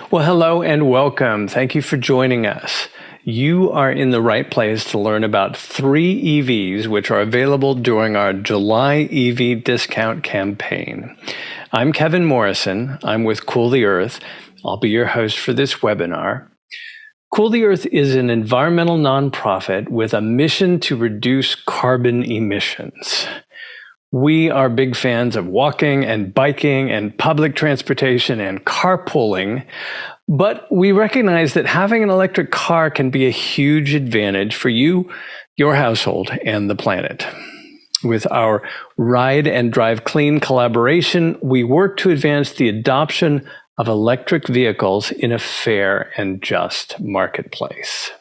Well, hello and welcome. Thank you for joining us. You are in the right place to learn about 3 EVs which are available during our July EV discount campaign. I'm Kevin Morrison. I'm with Cool the Earth. I'll be your host for this webinar. Cool the Earth is an environmental nonprofit with a mission to reduce carbon emissions. We are big fans of walking and biking and public transportation and carpooling, but we recognize that having an electric car can be a huge advantage for you, your household, and the planet. With our Ride and Drive Clean collaboration, we work to advance the adoption of electric vehicles in a fair and just marketplace.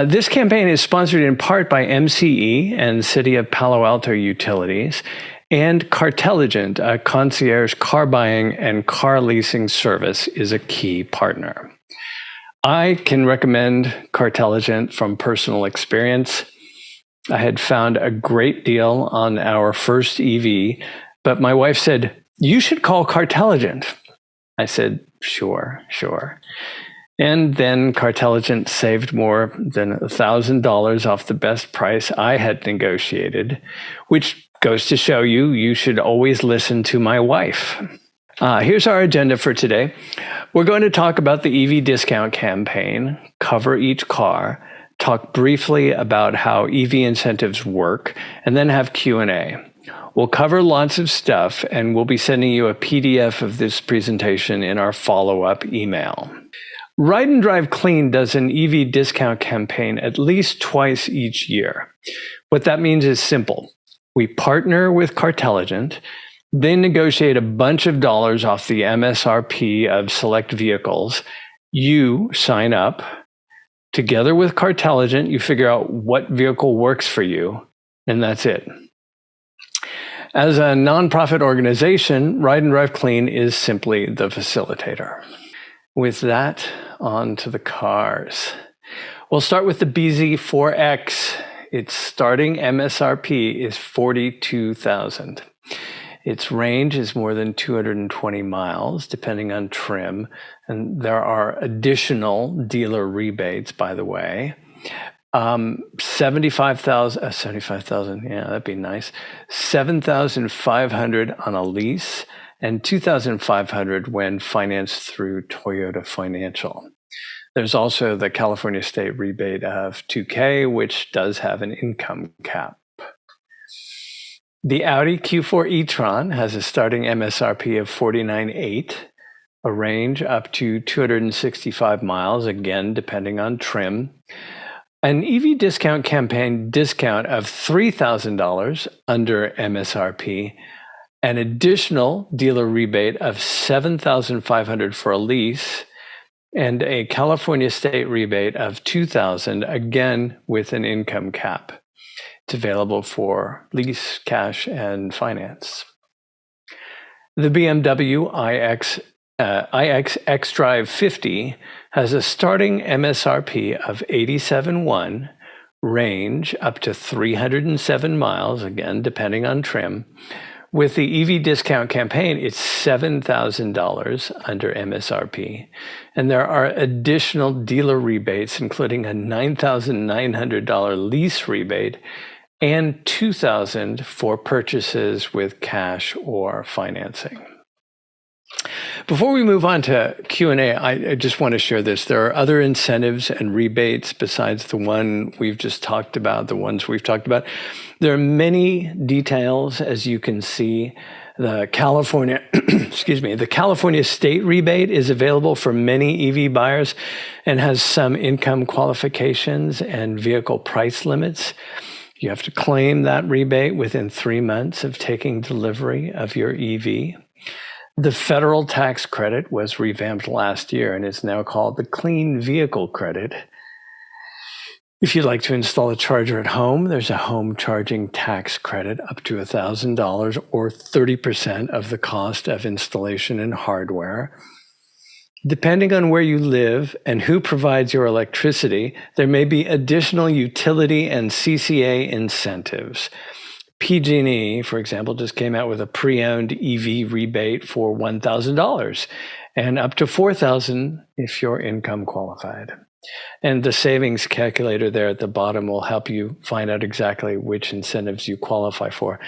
This campaign is sponsored in part by MCE and City of Palo Alto Utilities, and Cartelligent, a concierge car buying and car leasing service, is a key partner. I can recommend Cartelligent from personal experience. I had found a great deal on our first EV, but my wife said, "You should call Cartelligent." I said, sure. And then Cartelligent saved more than $1,000 off the best price I had negotiated, which goes to show you should always listen to my wife. Here's our agenda for today. We're going to talk about the EV discount campaign, cover each car, talk briefly about how EV incentives work, and then have Q&A. We'll cover lots of stuff, and we'll be sending you a PDF of this presentation in our follow-up email. Ride and Drive Clean does an EV discount campaign at least twice each year. What that means is simple. We partner with Cartelligent. They negotiate a bunch of dollars off the MSRP of select vehicles. You sign up. Together with Cartelligent, you figure out what vehicle works for you, and that's it. As a nonprofit organization, Ride and Drive Clean is simply the facilitator. With that, on to the cars. We'll start with the BZ4X. Its starting MSRP is $42,000. Its range is more than 220 miles, depending on trim, and there are additional dealer rebates, by the way. 75,000, yeah, that'd be nice. 7,500 on a lease, and 2,500 when financed through Toyota Financial. There's also the California state rebate of $2,000, which does have an income cap. The Audi Q4 e-tron has a starting MSRP of $49,800, a range up to 265 miles, again, depending on trim. An EV discount campaign discount of $3,000 under MSRP, an additional dealer rebate of $7,500 for a lease, and a California state rebate of $2,000, again with an income cap. It's available for lease, cash, and finance. The BMW iX xDrive 50 has a starting MSRP of $87,100, range up to 307 miles, again, depending on trim. With the EV discount campaign, it's $7,000 under MSRP. And there are additional dealer rebates, including a $9,900 lease rebate and $2,000 for purchases with cash or financing. Before we move on to Q&A, I just want to share this. There are other incentives and rebates besides the one we've just talked about, the ones we've talked about. There are many details, as you can see. The California, the California state rebate is available for many EV buyers and has some income qualifications and vehicle price limits. You have to claim that rebate within 3 months of taking delivery of your EV. The federal tax credit was revamped last year and is now called the Clean Vehicle Credit. If you'd like to install a charger at home, there's a home charging tax credit up to $1,000 or 30% of the cost of installation and hardware. Depending on where you live and who provides your electricity, there may be additional utility and CCA incentives. PG&E, for example, just came out with a pre-owned EV rebate for $1,000. and up to $4,000 if you're income qualified. And the savings calculator there at the bottom will help you find out exactly which incentives you qualify for.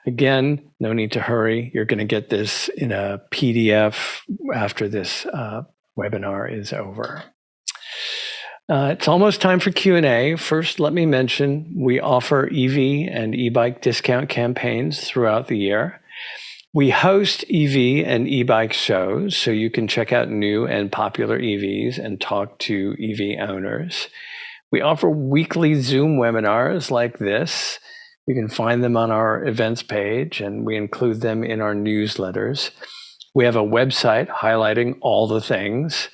Again, no need to hurry. You're going to get this in a PDF after this webinar is over. It's almost time for Q&A. First, let me mention we offer EV and e-bike discount campaigns throughout the year. We host EV and e-bike shows, so you can check out new and popular EVs and talk to EV owners. We offer weekly Zoom webinars like this. You can find them on our events page, and we include them in our newsletters. We have a website highlighting all the things.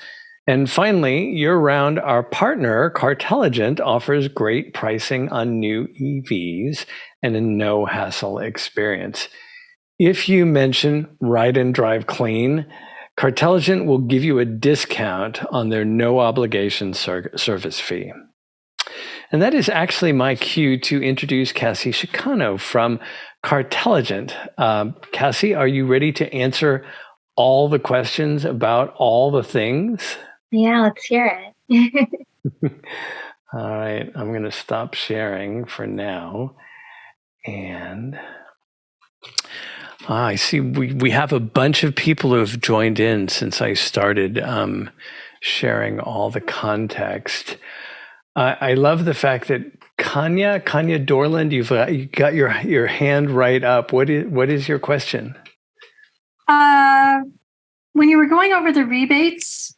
And finally, year-round, our partner, Cartelligent, offers great pricing on new EVs and a no-hassle experience. If you mention Ride and Drive Clean, Cartelligent will give you a discount on their no-obligation service fee. And that is actually my cue to introduce Cassie Chicano from Cartelligent. Cassie, are you ready to answer all the questions about all the things? Yeah, let's hear it. All right, I'm going to stop sharing for now. And I see we have a bunch of people who have joined in since I started sharing all the context. I love the fact that Kanya Dorland, you got your hand right up. What is your question? When you were going over the rebates,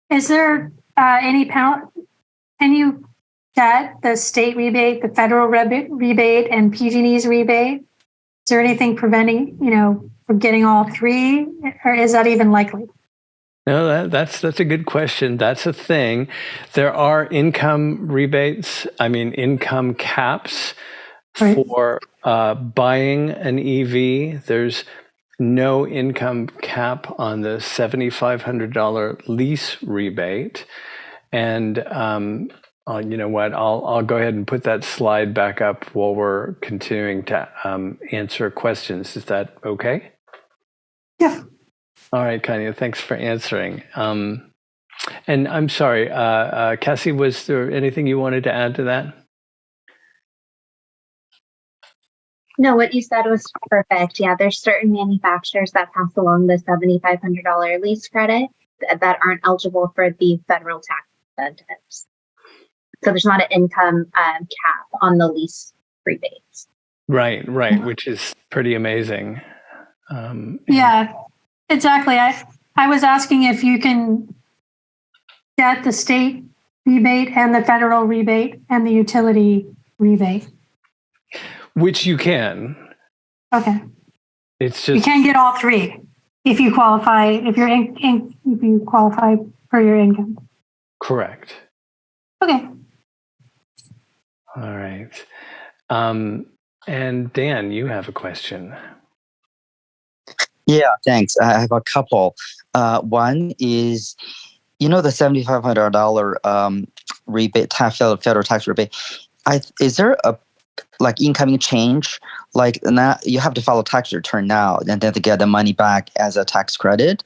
is there any penalty? Can you get the state rebate, the federal rebate, and PG&E's rebate? Is there anything preventing, from getting all three, or is that even likely? No, that's a good question. That's a thing. There are income rebates, income caps for buying an EV. There's no income cap on the $7,500 lease rebate. And you know what? I'll go ahead and put that slide back up while we're continuing to answer questions. Is that okay? Yeah. All right, Kanya, thanks for answering. And I'm sorry, Cassie, was there anything you wanted to add to that? No, what you said was perfect. Yeah, there's certain manufacturers that pass along the $7,500 lease credit that aren't eligible for the federal tax incentives. So there's not an income cap on the lease rebates. Right, which is pretty amazing. Yeah, exactly. I was asking if you can get the state rebate and the federal rebate and the utility rebate. Which you can. Okay. It's just you can get all three if you qualify. If you qualify for your income. Correct. Okay. All right. And Dan, you have a question. Yeah, thanks. I have a couple. One is, the $7,500 rebate, federal tax rebate. Is there a incoming change? Now you have to file a tax return now, and then to get the money back as a tax credit,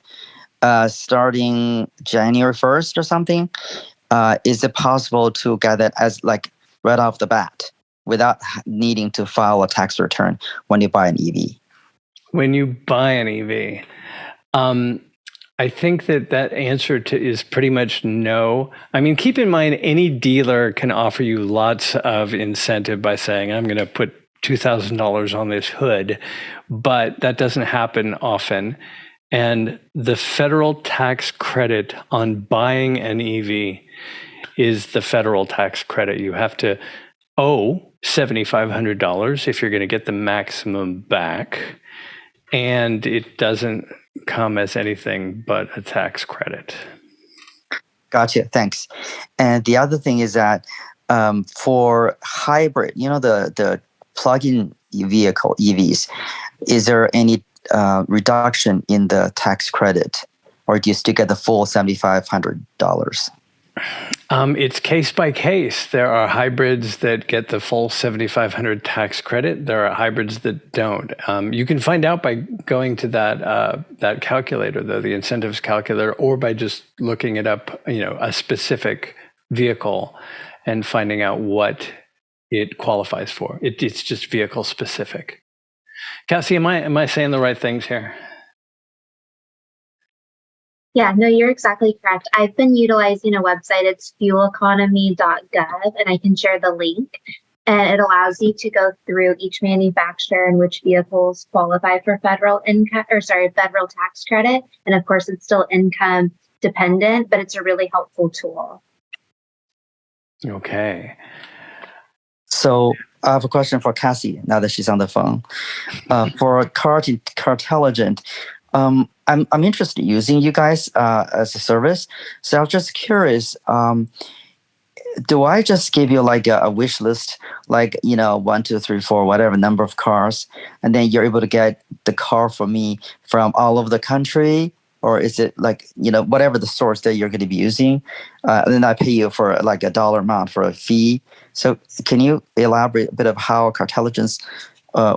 starting January 1st or something. Is it possible to get that as right off the bat without needing to file a tax return when you buy an EV? When you buy an EV, I think that answer is pretty much no. Keep in mind, any dealer can offer you lots of incentive by saying, I'm going to put $2,000 on this hood, but that doesn't happen often. And the federal tax credit on buying an EV is the federal tax credit. You have to owe $7,500 if you're going to get the maximum back. And it doesn't come as anything but a tax credit. Gotcha. Thanks. And the other thing is that for hybrid, the plug-in vehicle EVs, is there any reduction in the tax credit, or do you still get the full $7,500? It's case by case. There are hybrids that get the full 7,500 tax credit. There are hybrids that don't. You can find out by going to that calculator, though, the incentives calculator, or by just looking it up, a specific vehicle and finding out what it qualifies for. It's just vehicle specific. Cassie, am I saying the right things here? Yeah, no, you're exactly correct. I've been utilizing a website. It's fueleconomy.gov, and I can share the link. And it allows you to go through each manufacturer and which vehicles qualify for federal tax credit. And of course, it's still income dependent, but it's a really helpful tool. Okay. So I have a question for Cassie now that she's on the phone. For Cartelligent, I'm interested in using you guys as a service. So I was just curious, do I just give you like a wish list, like, 1, 2, 3, 4, whatever number of cars, and then you're able to get the car for me from all over the country? Or is it like, whatever the source that you're going to be using, and then I pay you for like a dollar amount for a fee? So can you elaborate a bit of how Cartelligence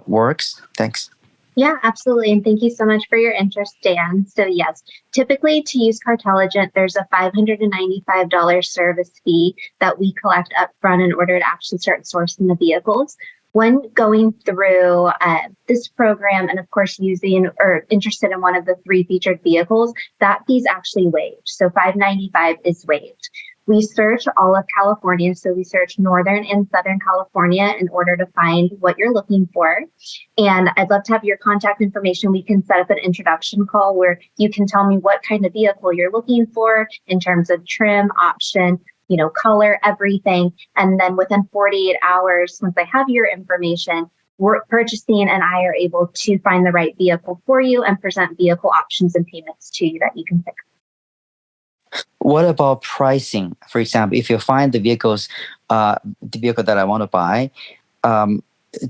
works? Thanks. Yeah, absolutely. And thank you so much for your interest, Dan. So yes, typically to use Cartelligent, there's a $595 service fee that we collect up front in order to actually start sourcing the vehicles. When going through this program and of course using or interested in one of the 3 featured vehicles, that fee is actually waived. So $595 is waived. We search all of California. So we search Northern and Southern California in order to find what you're looking for. And I'd love to have your contact information. We can set up an introduction call where you can tell me what kind of vehicle you're looking for in terms of trim, option, color, everything. And then within 48 hours, once I have your information, purchasing and I are able to find the right vehicle for you and present vehicle options and payments to you that you can pick. What about pricing? For example, if you find the vehicle that I want to buy,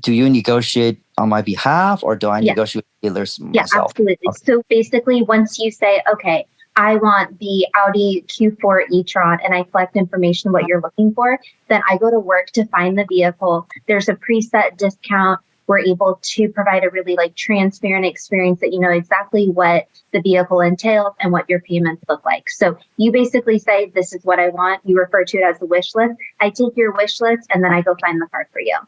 do you negotiate on my behalf, or do I negotiate with dealers myself? Yeah, absolutely. Okay. So basically, once you say, okay, I want the Audi Q4 e-tron, and I collect information what you're looking for, then I go to work to find the vehicle. There's a preset discount. We're able to provide a really transparent experience that you know exactly what the vehicle entails and what your payments look like. So you basically say, this is what I want. You refer to it as the wish list. I take your wish list and then I go find the car for you.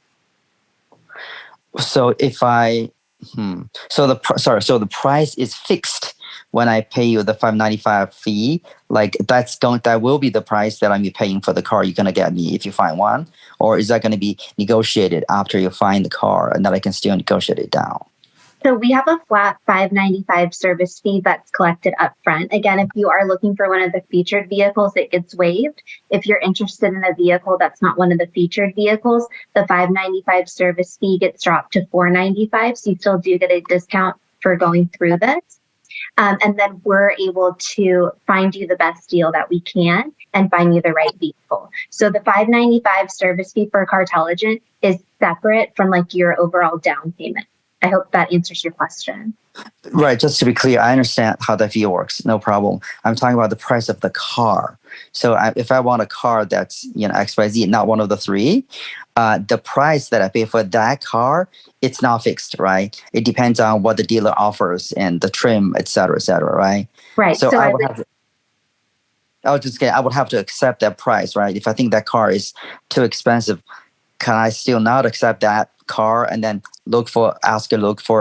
So if so the price is fixed when I pay you the $595 fee, that will be the price that I'm paying for the car you're gonna get me if you find one, or is that going to be negotiated after you find the car and that I can still negotiate it down? So we have a flat $595 service fee that's collected up front. Again, if you are looking for one of the featured vehicles, it gets waived. If you're interested in a vehicle that's not one of the featured vehicles, the $595 service fee gets dropped to $495. So you still do get a discount for going through this. And then we're able to find you the best deal that we can and find you the right vehicle. So the $595 service fee for Cartelligent is separate from your overall down payment. I hope that answers your question. Right. Just to be clear, I understand how that fee works. No problem. I'm talking about the price of the car. So if I want a car that's XYZ, not one of the 3, the price that I pay for that car, it's not fixed, right? It depends on what the dealer offers and the trim, et cetera, right? Right. So I would have to accept that price, right? If I think that car is too expensive, can I still not accept that car and then look for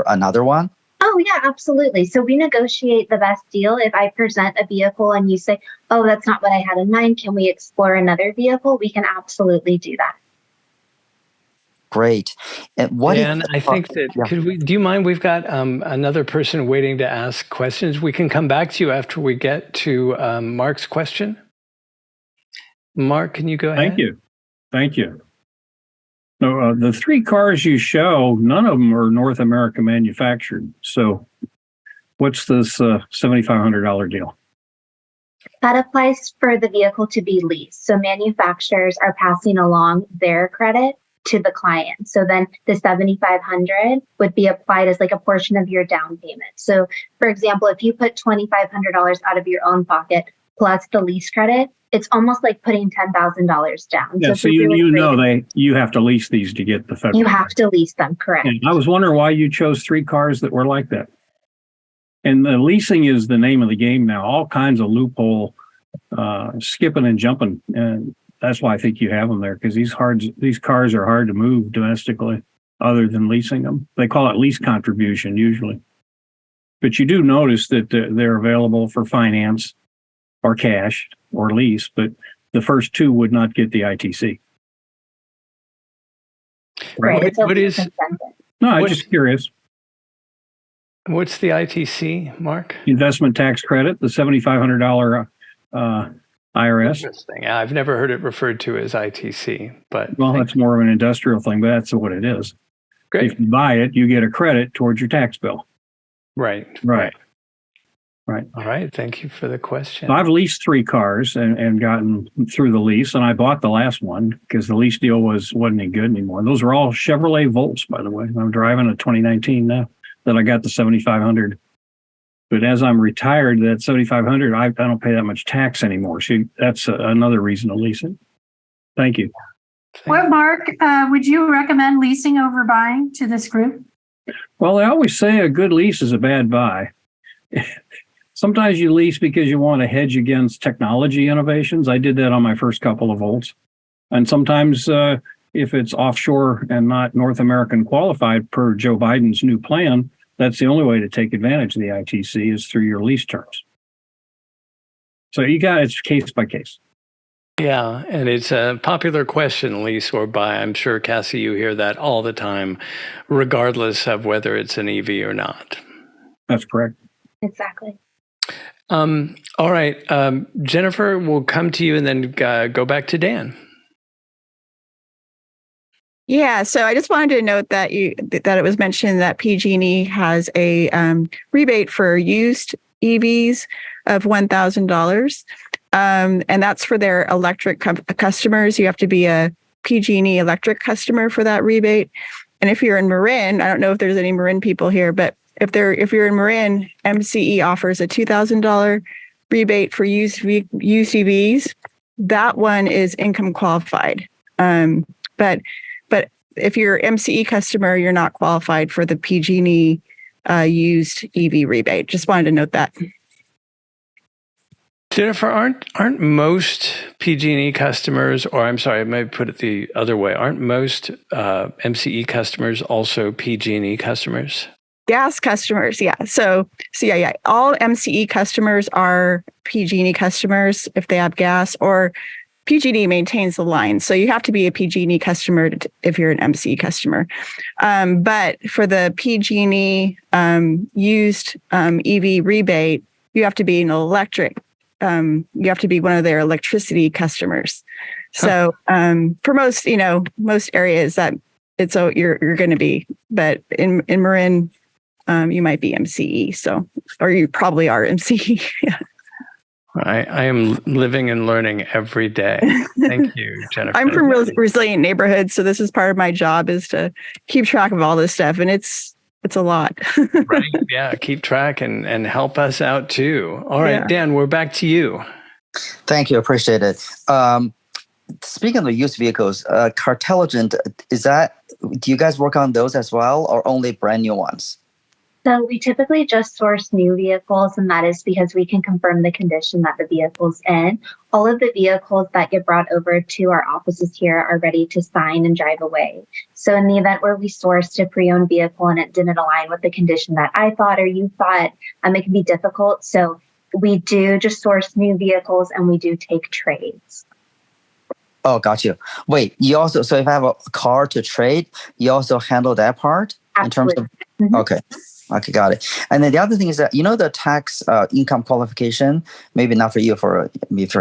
another one? Oh, yeah, absolutely. So we negotiate the best deal. If I present a vehicle and you say, oh, that's not what I had in mind, can we explore another vehicle? We can absolutely do that. Great. And Dan, I think that do you mind? We've got another person waiting to ask questions. We can come back to you after we get to Mark's question. Mark, can you go ahead? Thank you. No, the 3 cars you show, none of them are North America manufactured. So what's this $7,500 deal? That applies for the vehicle to be leased. So manufacturers are passing along their credit to the client. So then the $7,500 would be applied as a portion of your down payment. So for example, if you put $2,500 out of your own pocket, plus the lease credit, it's almost like putting $10,000 down. Yeah, so you have to lease these to get the federal. You have to lease them, correct? And I was wondering why you chose 3 cars that were like that. And the leasing is the name of the game now. All kinds of loophole, skipping and jumping, and that's why I think you have them there, because these cars are hard to move domestically, other than leasing them. They call it lease contribution usually, but you do notice that they're available for finance, or cash, or lease. But the first 2 would not get the ITC. Right. It's What is? No, I'm just curious. What's the ITC, Mark? Investment tax credit, the $7,500 IRS. Interesting. I've never heard it referred to as ITC, but Well, that's more of an industrial thing, but that's what it is. great. If you buy it, you get a credit towards your tax bill. Right. All right. Thank you for the question. So I've leased 3 cars and gotten through the lease, and I bought the last one because the lease deal wasn't any good anymore. Those are all Chevrolet Volts, by the way. I'm driving a 2019 now that I got the 7,500. But as I'm retired, that 7,500, I don't pay that much tax anymore. So that's another reason to lease it. Thank you. What, Mark, would you recommend leasing over buying to this group? Well, I always say a good lease is a bad buy. Sometimes you lease because you want to hedge against technology innovations. I did that on my first couple of Volts. And sometimes if it's offshore and not North American qualified per Joe Biden's new plan, that's the only way to take advantage of the ITC is through your lease terms. So it's case by case. Yeah, and it's a popular question, lease or buy. I'm sure, Cassie, you hear that all the time, regardless of whether it's an EV or not. That's correct. Exactly. All right. Jennifer, we'll come to you and then go back to Dan. Yeah, so I just wanted to note that it was mentioned that PG&E has a rebate for used EVs of $1,000, and that's for their electric customers. You have to be a PG&E electric customer for that rebate. And if you're in Marin, I don't know if there's any Marin people here, but if you're in Marin, MCE offers a $2,000 rebate for used EVs. That one is income qualified, but if you're MCE customer, you're not qualified for the PG&E used EV rebate. Just wanted to note that. Jennifer, aren't most PG&E customers, or I'm sorry, I might put it the other way, aren't most MCE customers also PG&E customers? Gas customers, yeah. So yeah. All MCE customers are PG&E customers if they have gas, or PG&E maintains the line. So you have to be a PG&E customer if you're an MCE customer. But for the PG&E used EV rebate, you have to be an electric. You have to be one of their electricity customers. So for most areas that it's you're going to be, but in Marin, you might be MCE. So, or you probably are MCE. Yeah. I am living and learning every day. Thank you, Jennifer. I'm from resilient neighborhoods, so this is part of my job is to keep track of all this stuff, and it's a lot. Right? Yeah, keep track and help us out too. All right, yeah. Dan, we're back to you. Thank you, appreciate it. Speaking of used vehicles, Cartelligent, do you guys work on those as well, or only brand new ones? So we typically just source new vehicles, and that is because we can confirm the condition that the vehicle's in. All of the vehicles that get brought over to our offices here are ready to sign and drive away. So in the event where we sourced a pre-owned vehicle and it didn't align with the condition that I thought or you thought, it can be difficult. So we do just source new vehicles and we do take trades. Oh, got you. Wait, so if I have a car to trade, you also handle that part? Absolutely. In terms of, mm-hmm. Okay, got it. And then the other thing is that, the tax income qualification, maybe not for you, for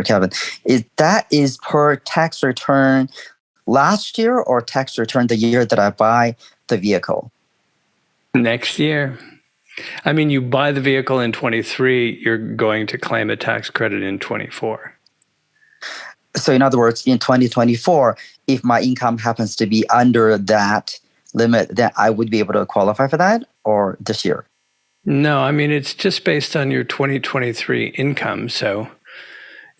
Kevin, is per tax return last year or tax return the year that I buy the vehicle? Next year. You buy the vehicle in 23, you're going to claim a tax credit in 24. So in other words, in 2024, if my income happens to be under that limit, then I would be able to qualify for that, or this year? No, it's just based on your 2023 income. So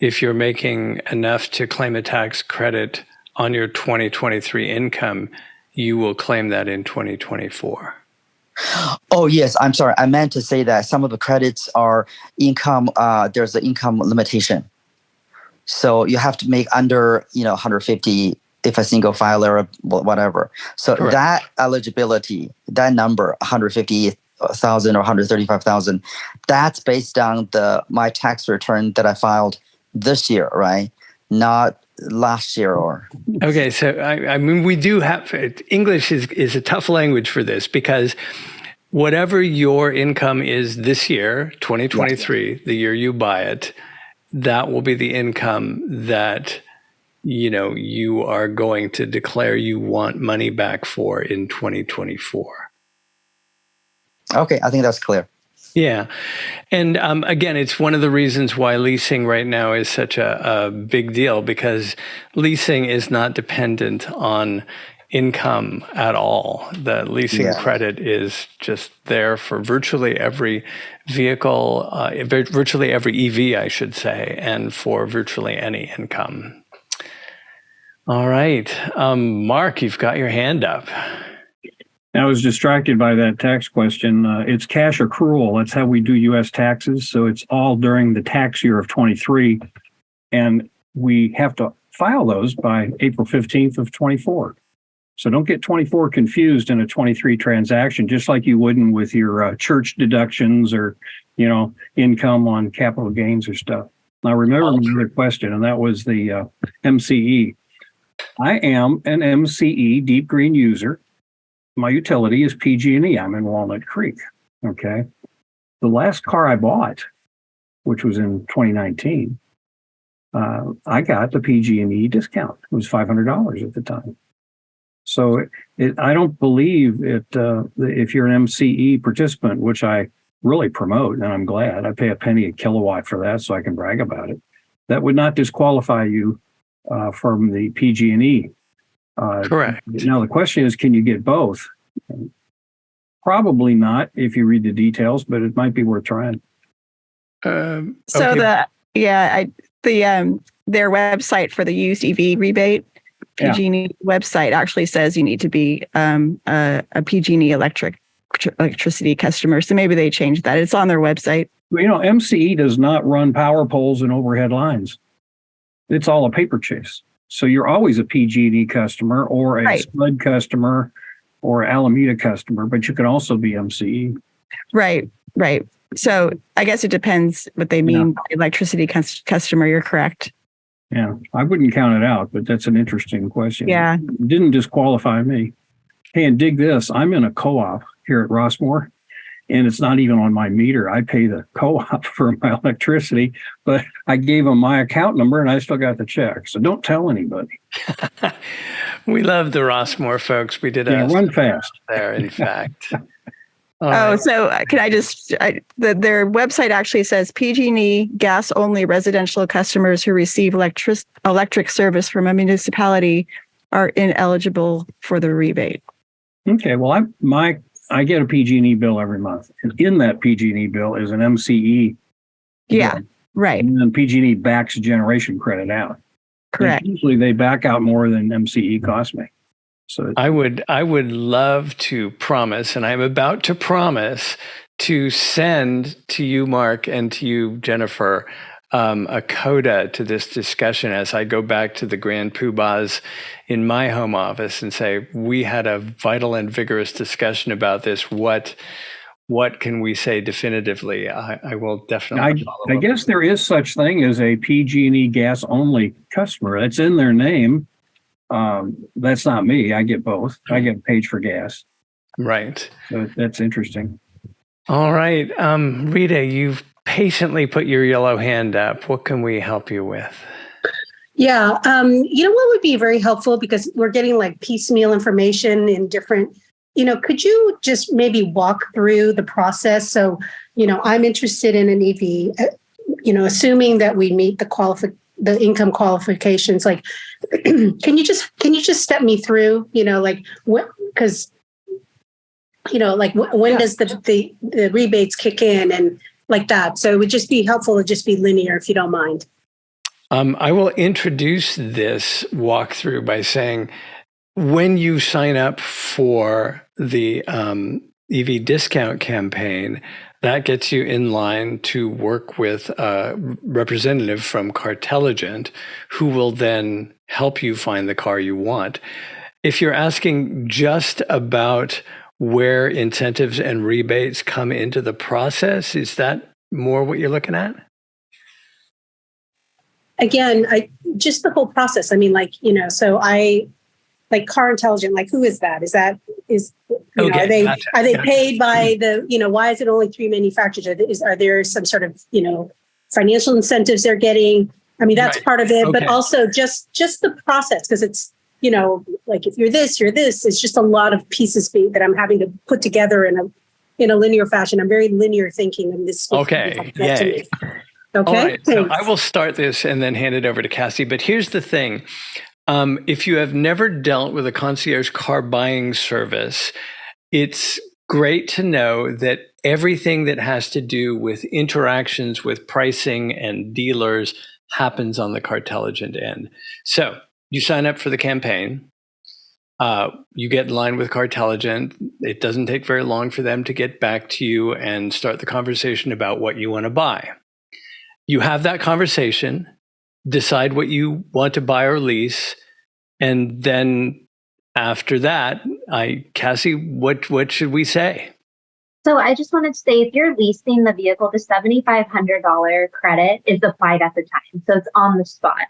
if you're making enough to claim a tax credit on your 2023 income, you will claim that in 2024. Oh, yes. I'm sorry. I meant to say that some of the credits are income. There's an income limitation. So you have to make under, 150 if a single filer or whatever. So Correct. that eligibility, that number, 150,000 or 135,000, that's based on my tax return that I filed this year, right? Not last year or. Okay, so I mean, we do have English is a tough language for this, because whatever your income is this year, 2023, the year you buy it, that will be the income that you are going to declare you want money back for in 2024. Okay, I think that's clear. Yeah. And again, it's one of the reasons why leasing right now is such a big deal, because leasing is not dependent on income at all. The leasing credit is just there for virtually every vehicle, virtually every EV, I should say, and for virtually any income. All right. Mark, you've got your hand up. I was distracted by that tax question. It's cash accrual. That's how we do U.S. taxes. So it's all during the tax year of 23. And we have to file those by April 15th of 24. So don't get 24 confused in a 23 transaction, just like you wouldn't with your church deductions or, income on capital gains or stuff. Now, remember another question, and that was the MCE. I am an MCE deep green user. My utility is PG&E. I'm in Walnut Creek. Okay. The last car I bought, which was in 2019, I got the PG&E discount. It was $500 at the time. So I don't believe it. If you're an MCE participant, which I really promote, and I'm glad, I pay a penny a kilowatt for that, so I can brag about it. That would not disqualify you from the PG&E. Correct. Now, the question is, can you get both? Probably not if you read the details, but it might be worth trying. So okay. Their website for the used EV rebate, PG&E website actually says you need to be a PG&E electricity customer. So maybe they changed that. It's on their website. Well, MCE does not run power poles and overhead lines. It's all a paper chase. So you're always a PG&E customer or a SPUD customer or Alameda customer, but you can also be MCE. Right. So I guess it depends what they mean by electricity customer. You're correct. Yeah, I wouldn't count it out, but that's an interesting question. Yeah. It didn't disqualify me. Hey, and dig this. I'm in a co-op here at Rossmore, and it's not even on my meter. I pay the co-op for my electricity, but I gave them my account number and I still got the check. So don't tell anybody. We love the Rossmore folks. We did run fast there, in fact. So can I just, their website actually says PG&E gas only residential customers who receive electric service from a municipality are ineligible for the rebate. Okay, well, I get a PG&E bill every month, and in that PG&E bill is an MCE. Yeah, bill. Right. And then PG&E backs generation credit out. Correct. And usually they back out more than MCE cost me. So I would love to promise, and I'm about to promise, to send to you, Mark, and to you, Jennifer, a coda to this discussion as I go back to the grand poobahs in my home office and say, we had a vital and vigorous discussion about this. What can we say definitively? I will definitely follow I up. guess there is such thing as a PG&E gas only customer. That's in their name. That's not me. I get both. I get paid for gas. Right. So that's interesting. All right. Rita, you've patiently put your yellow hand up. What can we help you with? Yeah. What would be very helpful, because we're getting like piecemeal information in different, could you just maybe walk through the process? So, I'm interested in an EV, assuming that we meet the income qualifications, like, can you just step me through, because, when does the rebates kick in and like that? So it would just be helpful to just be linear, if you don't mind. I will introduce this walkthrough by saying when you sign up for the EV discount campaign, that gets you in line to work with a representative from Cartelligent who will then help you find the car you want. If you're asking just about where incentives and rebates come into the process, is that more what you're looking at? Again, just the whole process. I mean, like, so I like Car Intelligent, like who is that? Okay, are they paid by the, why is it only 3 manufacturers? Are there some sort of, financial incentives they're getting? I mean, that's Right. part of it, Okay. but also just the process, because it's, like if you're this, it's just a lot of pieces that I'm having to put together in a linear fashion. I'm very linear thinking in this. Okay. To Yay. me. All Okay. right. So Thanks. I will start this and then hand it over to Cassie. But here's the thing. If you have never dealt with a concierge car buying service, it's great to know that everything that has to do with interactions with pricing and dealers happens on the Cartelligent end. So you sign up for the campaign. You get in line with Cartelligent. It doesn't take very long for them to get back to you and start the conversation about what you want to buy. You have that conversation, decide what you want to buy or lease, and then after that, Cassie, what should we say? So I just wanted to say, if you're leasing the vehicle, the $7,500 credit is applied at the time. So it's on the spot.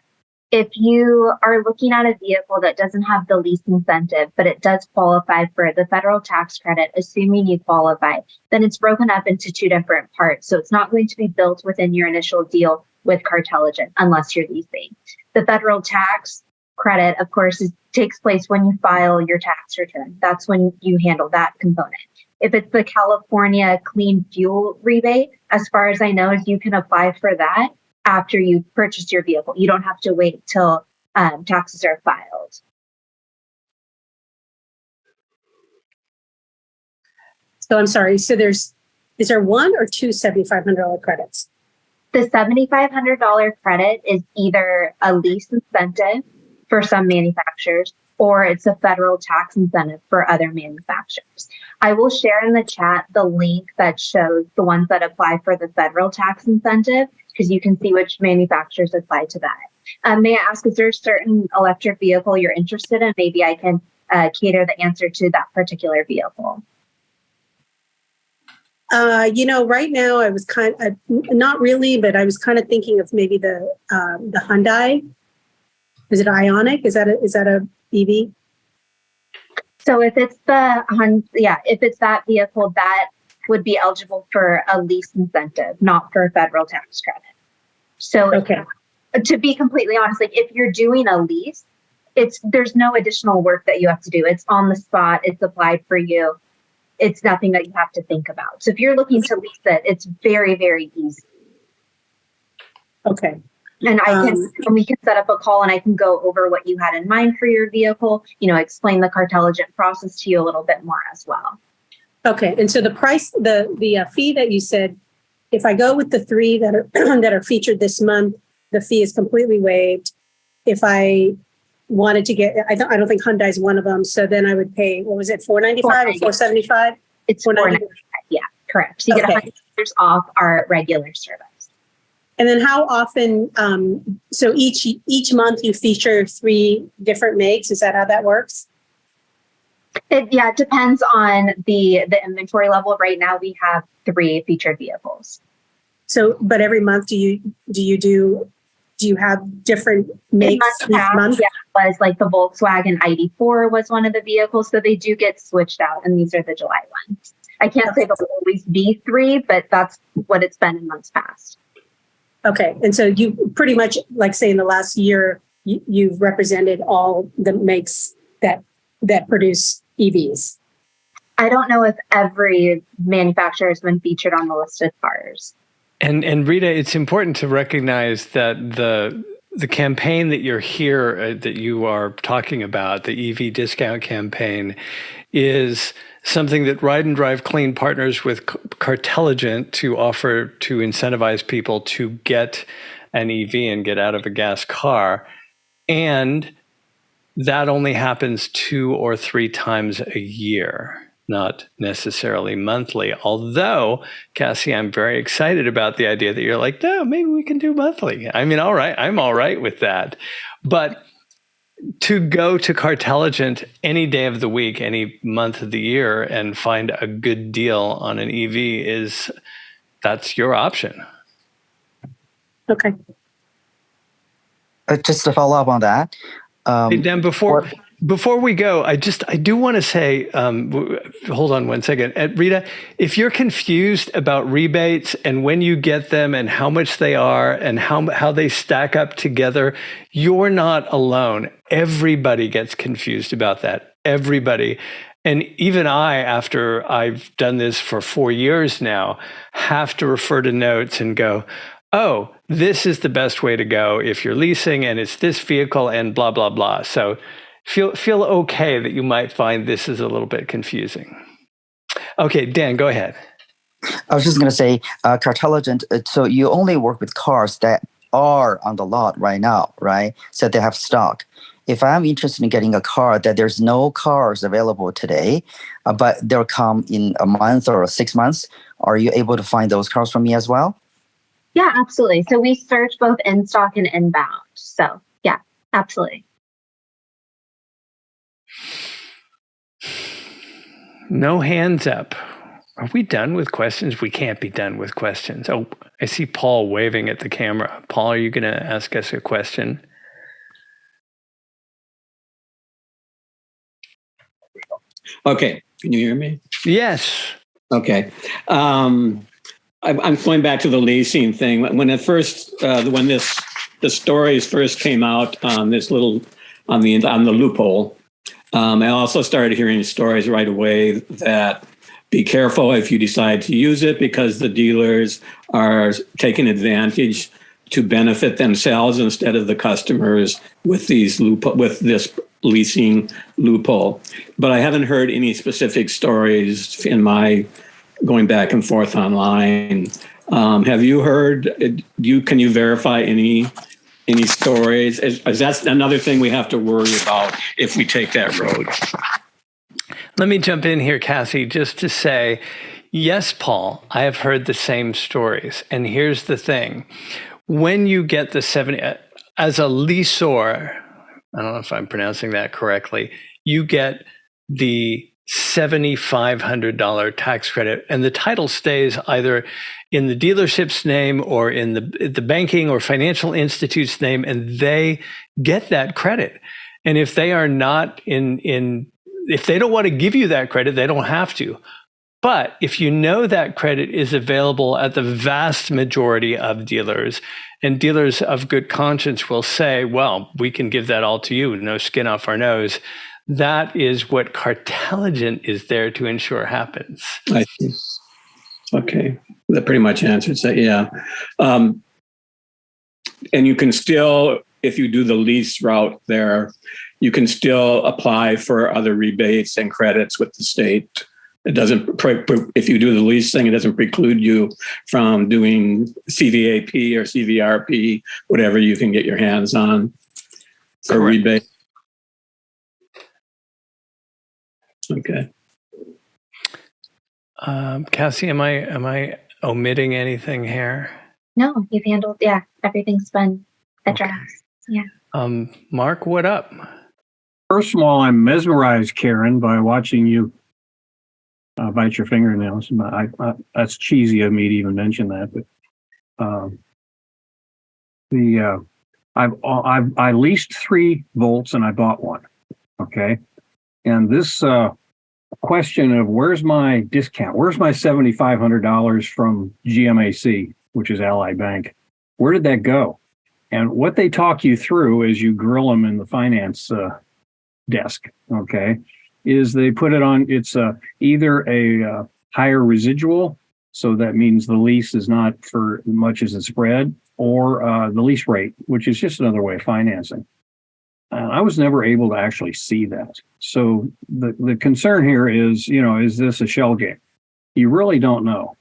If you are looking at a vehicle that doesn't have the lease incentive, but it does qualify for the federal tax credit, assuming you qualify, then it's broken up into 2 different parts. So it's not going to be built within your initial deal with Cartelligent unless you're leasing. The federal tax credit, of course, takes place when you file your tax return. That's when you handle that component. If it's the California clean fuel rebate, as far as I know, you can apply for that after you purchase your vehicle. You don't have to wait till taxes are filed. So I'm sorry. So is there 1 or 2 $7,500 credits? The $7,500 credit is either a lease incentive for some manufacturers, or it's a federal tax incentive for other manufacturers. I will share in the chat the link that shows the ones that apply for the federal tax incentive, because you can see which manufacturers apply to that. May I ask, is there a certain electric vehicle you're interested in? Maybe I can cater the answer to that particular vehicle. Right now I was not really, but I was kind of thinking of maybe the Hyundai. Is it Ioniq? Is that a EV? So if it's if it's that vehicle, that would be eligible for a lease incentive, not for a federal tax credit. So Okay. To be completely honest, like if you're doing a lease, there's no additional work that you have to do. It's on the spot. It's applied for you. It's nothing that you have to think about. So if you're looking to lease it, it's very, very easy. Okay. And we can set up a call and I can go over what you had in mind for your vehicle, explain the Cartelligent process to you a little bit more as well. Okay. And so the price, the fee that you said, if I go with the 3 that are that are featured this month, the fee is completely waived. If I wanted to get, I don't think Hyundai is one of them. So then I would pay, what was it, $495 or $475? It's $495. Yeah, correct. So you get $100 off our regular service. And then how often, so each month you feature 3 different makes. Is that how that works? It depends on the inventory level. Right now we have 3 featured vehicles. So, but every month do you have different makes each month? Yeah, it was like the Volkswagen ID4 was one of the vehicles. So they do get switched out, and these are the July ones. I can't say there'll always be 3, but that's what it's been in months past. Okay. And so you pretty much, like say in the last year, you've represented all the makes that produce EVs. I don't know if every manufacturer has been featured on the listed cars. And Rita, it's important to recognize that the campaign that you're here, that you are talking about, the EV discount campaign, is something that Ride and Drive Clean partners with Cartelligent to offer to incentivize people to get an EV and get out of a gas car. And that only happens 2 or 3 times a year, not necessarily monthly. Although, Cassie, I'm very excited about the idea that you're like, no, maybe we can do monthly. I mean, all right, I'm all right with that. But to go to Cartelligent any day of the week, any month of the year, and find a good deal on an EV that's your option. Okay. Just to follow up on that. Hey, Dan, before we go, I do want to say, hold on one second. Rita, if you're confused about rebates and when you get them and how much they are and how they stack up together, you're not alone. Everybody gets confused about that. Everybody. And even I, after I've done this for 4 years now, have to refer to notes and go, oh, this is the best way to go if you're leasing and it's this vehicle and blah, blah, blah. So feel okay that you might find this is a little bit confusing. Okay, Dan, go ahead. I was just going to say, Cartelligent, so you only work with cars that are on the lot right now, right? So they have stock. If I'm interested in getting a car that there's no cars available today, but they'll come in a month or 6 months, are you able to find those cars for me as well? Yeah, absolutely. So we search both in stock and inbound. So yeah, absolutely. No hands up. Are we done with questions? We can't be done with questions. Oh, I see Paul waving at the camera. Paul, are you going to ask us a question? Okay. Can you hear me? Yes. Okay. I'm going back to the leasing thing. When it first, the stories first came out on this on the loophole, I also started hearing stories right away that be careful if you decide to use it because the dealers are taking advantage to benefit themselves instead of the customers with this leasing loophole. But I haven't heard any specific stories in my going back and forth online. Have you heard? Can you verify any stories? Is that another thing we have to worry about if we take that road? Let me jump in here, Cassie, just to say, yes, Paul, I have heard the same stories. And here's the thing. When you get the 70, as a leaseor, I don't know if I'm pronouncing that correctly, you get the $7,500 tax credit, and the title stays either in the dealership's name or in the banking or financial institute's name, and they get that credit. And if they are not if they don't want to give you that credit, they don't have to. But if you know that credit is available at the vast majority of dealers, and dealers of good conscience will say, well, we can give that all to you, no skin off our nose. That is what Cartelligent is there to ensure happens. I see. Okay. That pretty much answers that, yeah. And you can still, if you do the lease route there, you can still apply for other rebates and credits with the state. It doesn't, if you do the lease thing, it doesn't preclude you from doing CVAP or CVRP, whatever you can get your hands on for rebate. Okay. Cassie, am I omitting anything here? No, you've handled, everything's been addressed. Okay. Yeah. Mark, what up? First of all, I'm mesmerized, Karen, by watching you bite your fingernails. That's cheesy of me to even mention that, but I leased 3 volts and I bought one. Okay, and this question of where's my discount? Where's my $7,500 from GMAC, which is Ally Bank? Where did that go? And what they talk you through as you grill them in the finance desk, okay, is they put it on, it's either a higher residual, so that means the lease is not for as much as a spread, or the lease rate, which is just another way of financing. I was never able to actually see that. So the concern here is, is this a shell game? You really don't know.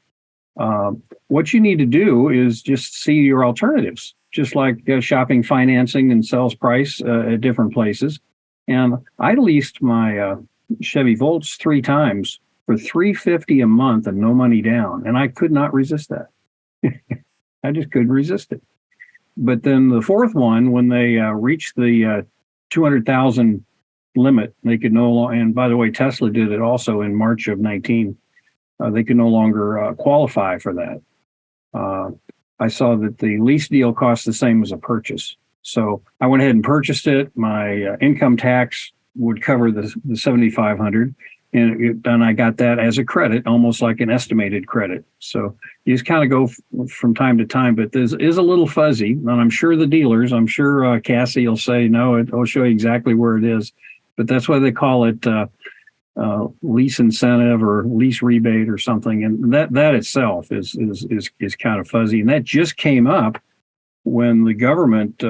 What you need to do is just see your alternatives. just like shopping financing and sales price at different places. And I leased my Chevy Volts 3 times for $350 a month and no money down, and I could not resist that. I just couldn't resist it. But then the fourth one, when they reached the 200,000 limit, they could no longer. And by the way, Tesla did it also in March of 19. They could no longer qualify for that. I saw that the lease deal cost the same as a purchase. So I went ahead and purchased it. My income tax would cover the 7,500, and I got that as a credit, almost like an estimated credit. So you just kind of go from time to time, but this is a little fuzzy. And I'm sure the dealers, I'm sure Cassie will say, no, it'll show you exactly where it is. But that's why they call it lease incentive or lease rebate or something. And that itself is kind of fuzzy. And that just came up when the government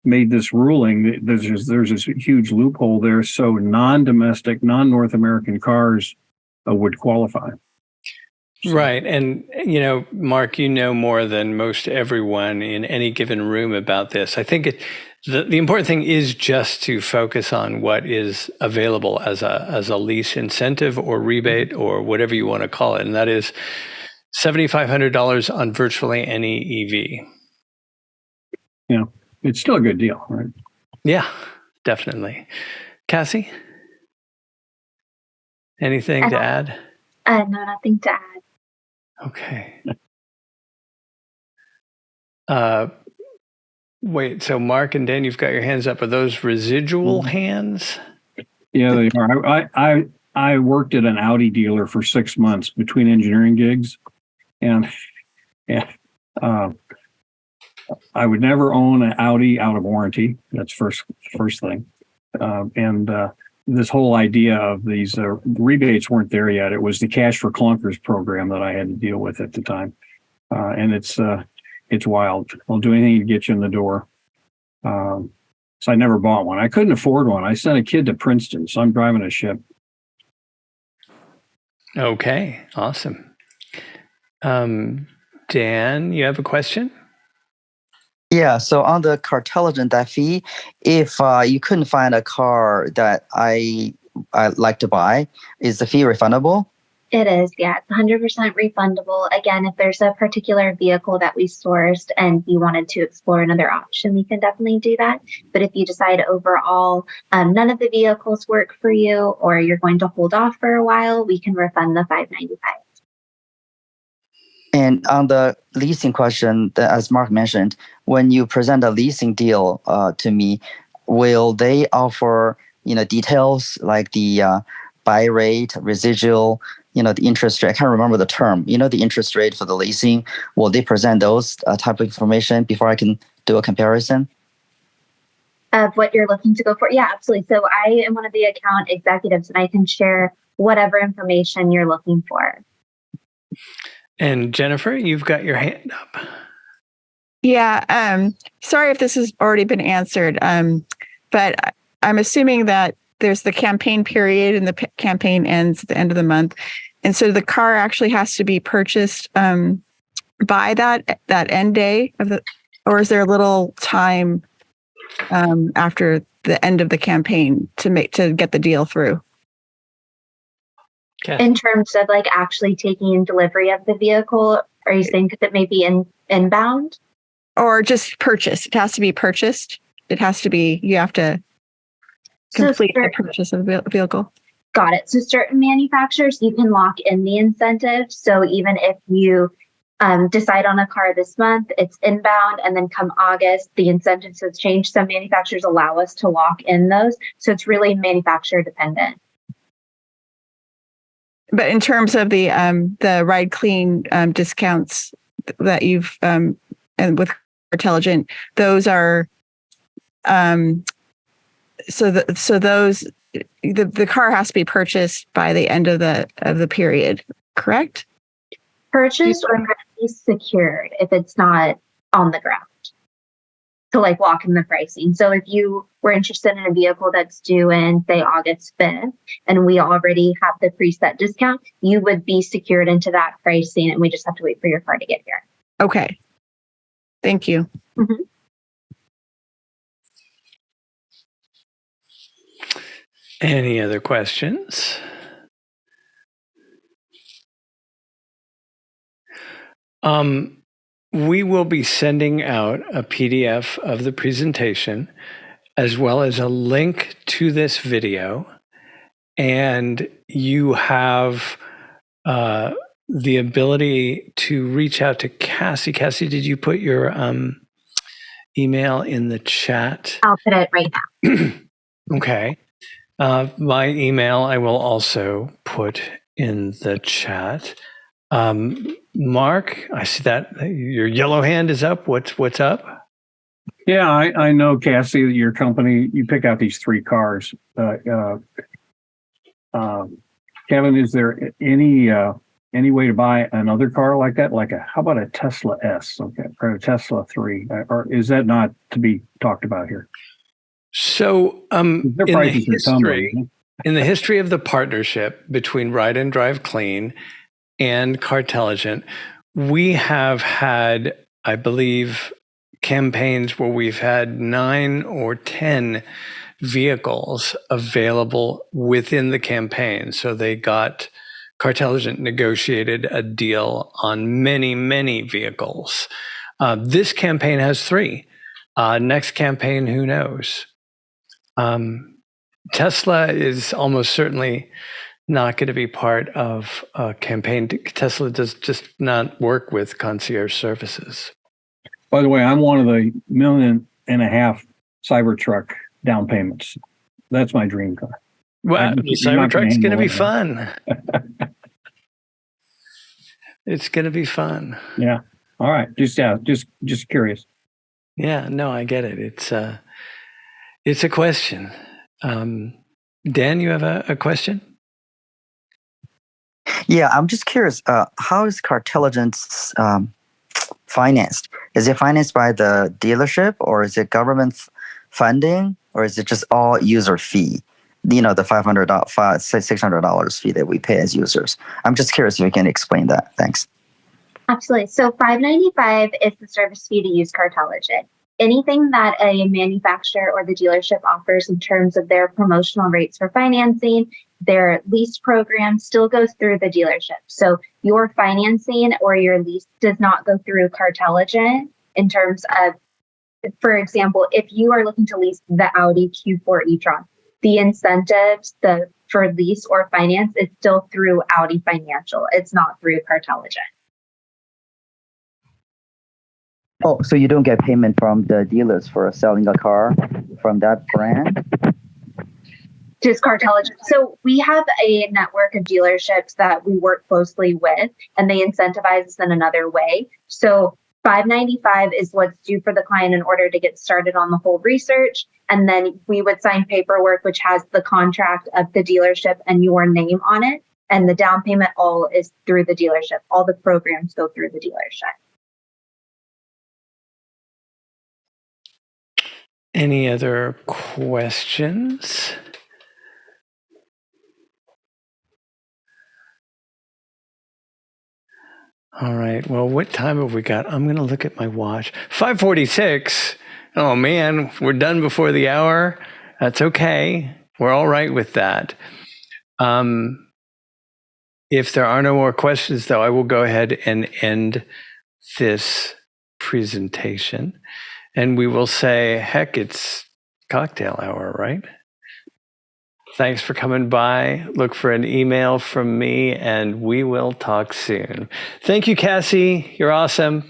made this ruling. There's this huge loophole there. So non-domestic, non-North American cars would qualify. Right. And, Mark, more than most everyone in any given room about this. I think the important thing is just to focus on what is available as a lease incentive or rebate or whatever you want to call it. And that is $7,500 on virtually any EV. Yeah, it's still a good deal, right? Yeah, definitely. Cassie, anything to add? No, nothing to add. Okay. Wait, so Mark and Dan, you've got your hands up. Are those residual hands? Yeah, they are. I worked at an Audi dealer for 6 months between engineering gigs, and I would never own an Audi out of warranty. That's first thing. And this whole idea of these rebates weren't there yet. It was the Cash for Clunkers program that I had to deal with at the time. And it's wild. They'll do anything to get you in the door. So I never bought one. I couldn't afford one. I sent a kid to Princeton, so I'm driving a ship. Okay, awesome. Dan, you have a question? Yeah, so on the Cartelligent, that fee, if you couldn't find a car that I'd like to buy, is the fee refundable? It is, yeah. It's 100% refundable. Again, if there's a particular vehicle that we sourced and you wanted to explore another option, we can definitely do that. But if you decide overall none of the vehicles work for you or you're going to hold off for a while, we can refund the $595. And on the leasing question, as Mark mentioned, when you present a leasing deal to me, will they offer details like the buy rate, residual, the interest rate? I can't remember the term. The interest rate for the leasing. Will they present those type of information before I can do a comparison? Of what you're looking to go for? Yeah, absolutely. So I am one of the account executives and I can share whatever information you're looking for. And Jennifer, you've got your hand up. Yeah. Sorry if this has already been answered. But I'm assuming that there's the campaign period and the campaign ends at the end of the month. And so the car actually has to be purchased by that end day or is there a little time after the end of the campaign to get the deal through? Okay. In terms of like actually taking in delivery of the vehicle, are you saying that it may be inbound? Or just purchase? It has to be purchased. It has to be, you have to complete the purchase of the vehicle. Got it. So certain manufacturers, you can lock in the incentive. So even if you decide on a car this month, it's inbound, and then come August, the incentives have changed. Some manufacturers allow us to lock in those. So it's really manufacturer dependent. But in terms of the Ride Clean discounts that you've and with Intelligent, those are so those the car has to be purchased by the end of the period, correct? Purchased or at least secured if it's not on the ground. To like lock in the pricing. So if you were interested in a vehicle that's due in, say, August 5th, and we already have the preset discount, you would be secured into that pricing, and we just have to wait for your car to get here. Okay. Thank you. Mhm. Any other questions? We will be sending out a PDF of the presentation as well as a link to this video. And you have the ability to reach out to Cassie. Cassie, did you put your email in the chat? I'll put it right now. Okay. My email I will also put in the chat. Mark, I see that your yellow hand is up. What's up? Yeah, I know, Cassie, that your company, you pick out these 3 cars. Kevin, is there any way to buy another car like that? How about a Tesla S, okay, or a Tesla 3? Or is that not to be talked about here? So, in the history of the partnership between Ride and Drive Clean and Cartelligent, we have had, I believe, campaigns where we've had 9 or 10 vehicles available within the campaign. So Cartelligent negotiated a deal on many, many vehicles. This campaign has 3. Next campaign, who knows? Tesla is almost certainly not going to be part of a campaign. Tesla does just not work with concierge services. By the way, I'm one of the $1.5 million Cybertruck down payments. That's my dream car. Well, the Cybertruck's going to be fun. It's going to be fun. Yeah. All right. Just curious. Yeah. No, I get it. It's a question. Dan, you have a question? Yeah, I'm just curious. How is Cartelligence financed? Is it financed by the dealership, or is it government funding, or is it just all user fee? The $600 fee that we pay as users. I'm just curious if you can explain that. Thanks. Absolutely. So $595 is the service fee to use Cartelligent. Anything that a manufacturer or the dealership offers in terms of their promotional rates for financing, their lease program still goes through the dealership. So your financing or your lease does not go through Cartelligent in terms of, for example, if you are looking to lease the Audi Q4 e-tron, the incentives for lease or finance is still through Audi Financial. It's not through Cartelligent. Oh, so you don't get payment from the dealers for selling a car from that brand? Just Cartelligent. So we have a network of dealerships that we work closely with, and they incentivize us in another way. So $595 is what's due for the client in order to get started on the whole research. And then we would sign paperwork, which has the contract of the dealership and your name on it. And the down payment all is through the dealership. All the programs go through the dealership. Any other questions? All right. Well, what time have we got? I'm going to look at my watch. 5:46. Oh, man, we're done before the hour. That's okay. We're all right with that. If there are no more questions, though, I will go ahead and end this presentation. And we will say, heck, it's cocktail hour, right? Thanks for coming by. Look for an email from me, and we will talk soon. Thank you, Cassie. You're awesome.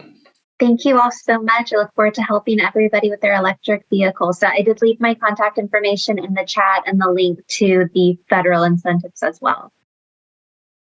Thank you all so much. I look forward to helping everybody with their electric vehicles. So I did leave my contact information in the chat and the link to the federal incentives as well.